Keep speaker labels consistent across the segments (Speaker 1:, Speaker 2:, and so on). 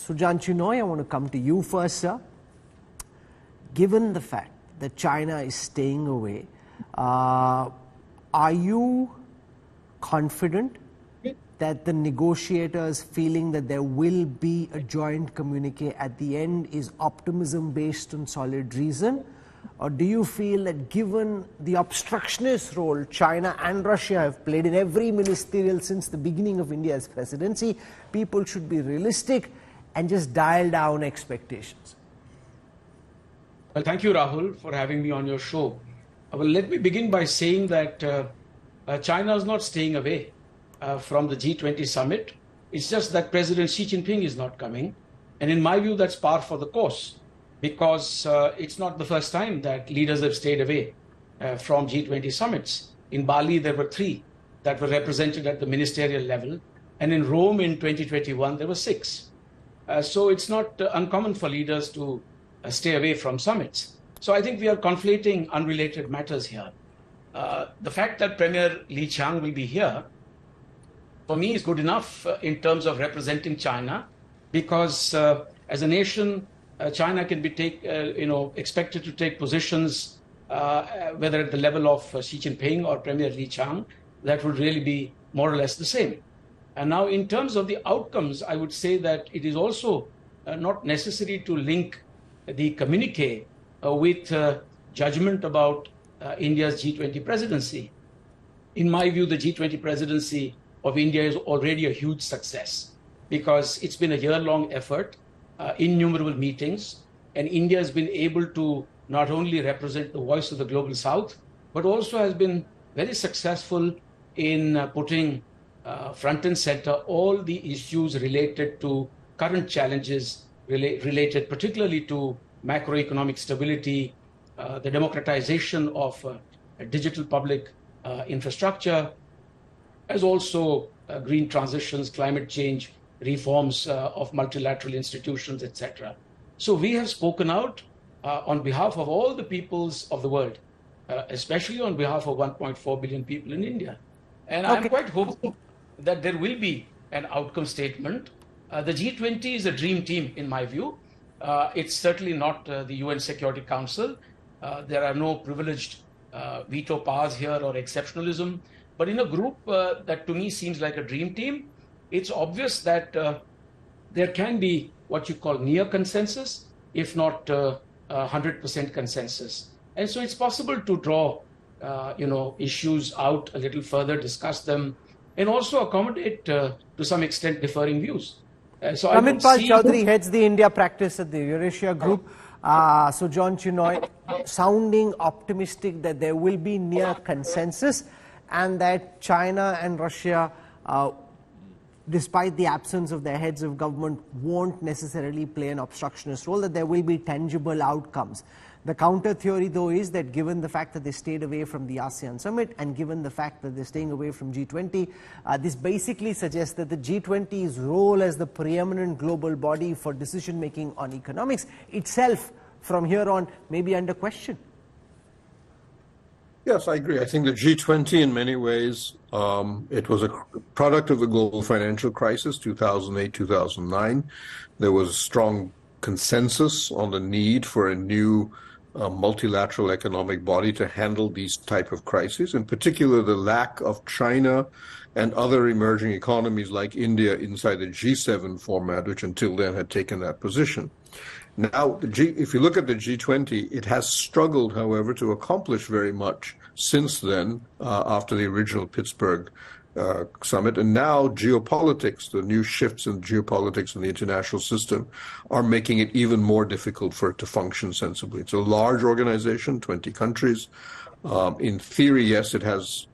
Speaker 1: Sujan Chinoy, I want to come to you first, sir. Given the fact that China is staying away, are you confident that the negotiators feeling that there will be a joint communique at the end is optimism based on solid reason? Or do you feel that given the obstructionist role China and Russia have played in every ministerial since the beginning of India's presidency, people should be realistic and just dial down expectations?
Speaker 2: Well, thank you, Rahul, for having me on your show. Well, let me begin by saying that China is not staying away from the G20 summit. It's just that President Xi Jinping is not coming. And in my view, that's par for the course, because it's not the first time that leaders have stayed away from G20 summits. In Bali, there were 3 that were represented at the ministerial level. And in Rome in 2021, there were 6. So it's not uncommon for leaders to stay away from summits. So I think we are conflating unrelated matters here. The fact that Premier Li Qiang will be here, for me, is good enough in terms of representing China, because as a nation, China can be expected to take positions, whether at the level of Xi Jinping or Premier Li Qiang, that would really be more or less the same. And now, in terms of the outcomes, I would say that it is also not necessary to link the communique with judgment about India's G20 presidency. In my view, the G20 presidency of India is already a huge success, because it's been a year-long effort, innumerable meetings, and India has been able to not only represent the voice of the global South, but also has been very successful in putting front and center all the issues related to current challenges related particularly to macroeconomic stability, the democratization of digital public infrastructure, as also green transitions, climate change, reforms of multilateral institutions, etc. So we have spoken out on behalf of all the peoples of the world, especially on behalf of 1.4 billion people in India. And I'm quite hopeful that there will be an outcome statement. The G20 is a dream team, in my view. It's certainly not the UN Security Council. There are no privileged veto powers here or exceptionalism. But in a group that to me seems like a dream team, it's obvious that there can be what you call near consensus, if not 100% consensus. And so it's possible to draw issues out a little further, discuss them, and also accommodate to some extent differing views. So
Speaker 1: Pramit Chaudhuri heads the India practice at the Eurasia Group. Sujan Chinoy sounding optimistic that there will be near consensus and that China and Russia, despite the absence of their heads of government, won't necessarily play an obstructionist role, that there will be tangible outcomes. The counter theory, though, is that given the fact that they stayed away from the ASEAN summit and given the fact that they're staying away from G20, this basically suggests that the G20's role as the preeminent global body for decision-making on economics itself, from here on, may be under question.
Speaker 3: Yes, I agree. I think the G20 in many ways, it was a product of the global financial crisis, 2008, 2009. There was a strong consensus on the need for a new multilateral economic body to handle these type of crises, in particular the lack of China and other emerging economies like India inside the G7 format, which until then had taken that position. Now, if you look at the G20, it has struggled, however, to accomplish very much since then, after the original Pittsburgh summit. And now geopolitics, the new shifts in geopolitics in the international system, are making it even more difficult for it to function sensibly. It's a large organization, 20 countries. In theory, yes,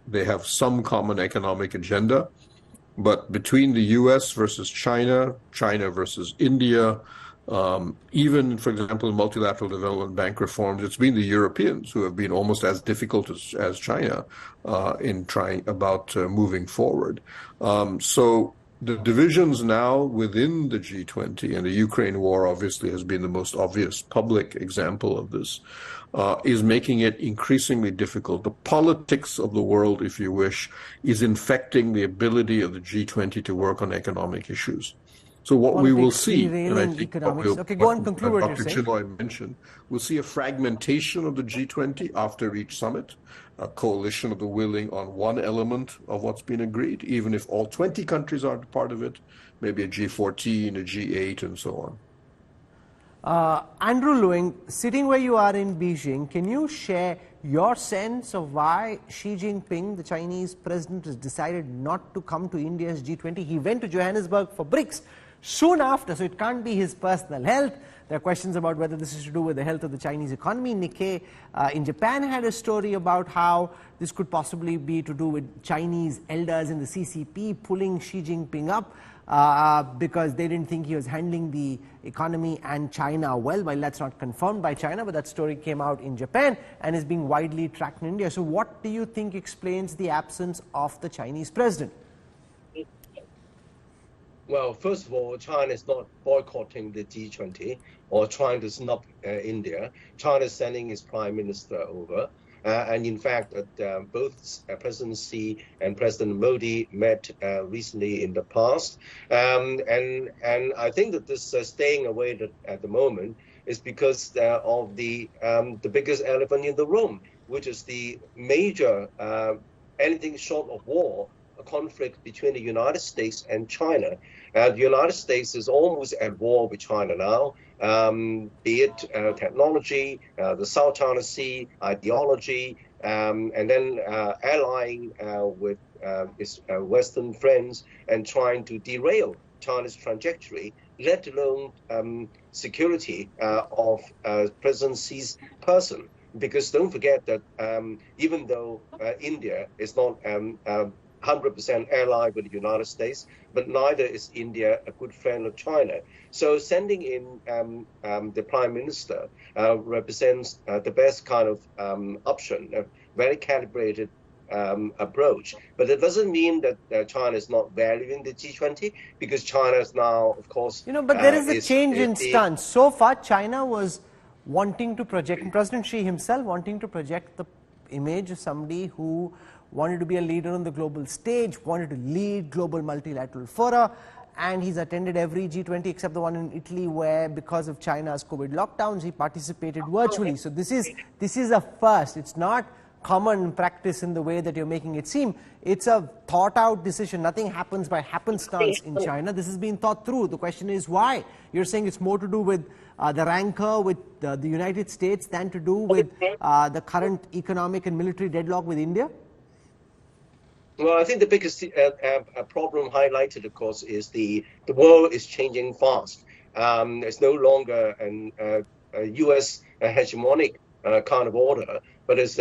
Speaker 3: they have some common economic agenda, but between the US versus China, China versus India, even, for example, in multilateral development bank reforms, it's been the Europeans who have been almost as difficult as China in trying about moving forward. So the divisions now within the G20, and the Ukraine war obviously has been the most obvious public example of this, is making it increasingly difficult. The politics of the world, if you wish, is infecting the ability of the G20 to work on economic issues. So what we will see, and I
Speaker 1: derailing
Speaker 3: think
Speaker 1: economics. Okay, go on, conclude what you're
Speaker 3: Dr.
Speaker 1: saying.
Speaker 3: Chinoy mentioned, we'll see a fragmentation of the G20 after each summit, a coalition of the willing on one element of what's been agreed, even if all 20 countries are part of it, maybe a G14, a G8, and so on.
Speaker 1: Andrew Lewing, sitting where you are in Beijing, can you share your sense of why Xi Jinping, the Chinese president, has decided not to come to India's G20? He went to Johannesburg for BRICS soon after, so it can't be his personal health. There are questions about whether this is to do with the health of the Chinese economy. Nikkei in Japan had a story about how this could possibly be to do with Chinese elders in the CCP pulling Xi Jinping up because they didn't think he was handling the economy and China well. Well, that's not confirmed by China, but that story came out in Japan and is being widely tracked in India. So what do you think explains the absence of the Chinese president?
Speaker 4: Well, first of all, China is not boycotting the G20 or trying to snub India. China is sending its prime minister over. And in fact, both President Xi and President Modi met recently in the past. And I think that this staying away at the moment is because of the biggest elephant in the room, which is the major, anything short of war, a conflict between the United States and China. The United States is almost at war with China now, be it technology, the South China Sea, ideology, and then allying with its Western friends and trying to derail China's trajectory, let alone security of President Xi's person. Because don't forget that even though India is not 100% allied with the United States, but neither is India a good friend of China. So sending in the Prime Minister represents the best kind of option, a very calibrated approach. But it doesn't mean that China is not valuing the G20, because China is now, of course...
Speaker 1: but there is a change in stance. So far, China was wanting to project, President Xi himself wanting to project the image of somebody who wanted to be a leader on the global stage, wanted to lead global multilateral fora, and he's attended every G20 except the one in Italy where, because of China's COVID lockdowns, he participated virtually. So this is a first. It's not common practice in the way that you're making it seem. It's a thought-out decision. Nothing happens by happenstance in China. This has been thought through. The question is why? You're saying it's more to do with the rancor with the United States than to do with the current economic and military deadlock with India?
Speaker 4: Well, I think the biggest problem highlighted, of course, is the world is changing fast. It's no longer a U.S. hegemonic kind of order, but it's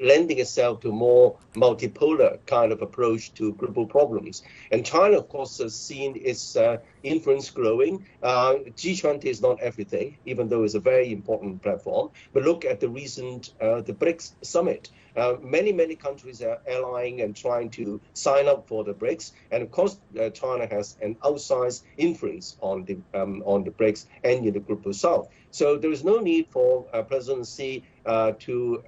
Speaker 4: lending itself to more multipolar kind of approach to global problems. And China, of course, has seen its influence growing. G20 is not everything, even though it's a very important platform. But look at the recent the BRICS summit. Many countries are allying and trying to sign up for the BRICS, and of course, China has an outsized influence on the BRICS and in the Global South. So there is no need for President Xi to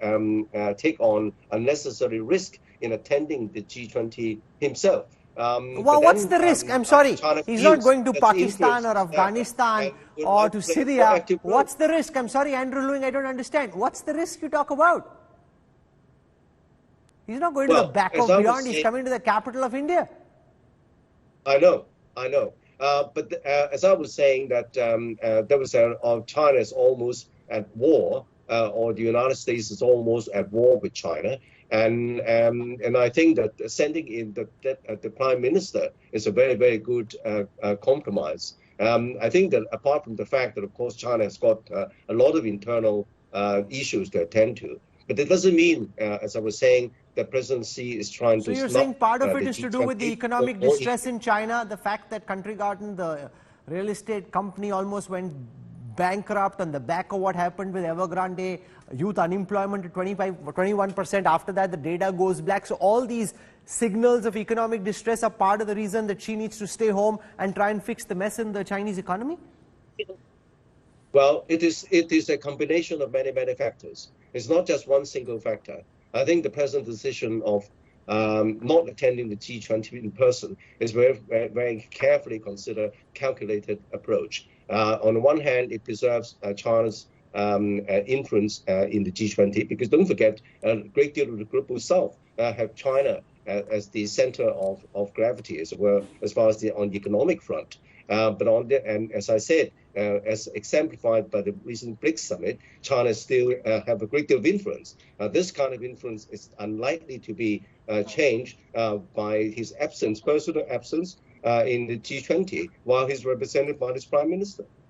Speaker 4: take on unnecessary risk in attending the G20 himself.
Speaker 1: Well, what's the risk? I'm sorry, he's not going to Pakistan or Afghanistan or to Syria. What's the risk? I'm sorry, Andrew Lewing, I don't understand. What's the risk you talk about? He's not going to the back of beyond, he's coming to the capital of India.
Speaker 4: I know. But as I was saying that there was China is almost at war, or the United States is almost at war with China. And I think that sending in the Prime Minister is a very good compromise. I think that apart from the fact that, of course, China has got a lot of internal issues to attend to, but it doesn't mean, as I was saying, that President Xi is trying to...
Speaker 1: So you're saying part of it is to do with the economic distress in China, the fact that Country Garden, the real estate company, almost went bankrupt on the back of what happened with Evergrande, youth unemployment at 21%. After that, the data goes black. So all these signals of economic distress are part of the reason that Xi needs to stay home and try and fix the mess in the Chinese economy?
Speaker 4: Well, it is a combination of many factors. It's not just one single factor. I think the present decision of not attending the G20 in person is very carefully considered, calculated approach. On the one hand, it preserves China's influence in the G20, because don't forget, a great deal of the global South have China as the center of gravity, as well, as far as on the economic front. And as I said, as exemplified by the recent BRICS summit, China still have a great deal of influence. This kind of influence is unlikely to be changed by his absence, personal absence, in the G20, while he's represented by his prime minister.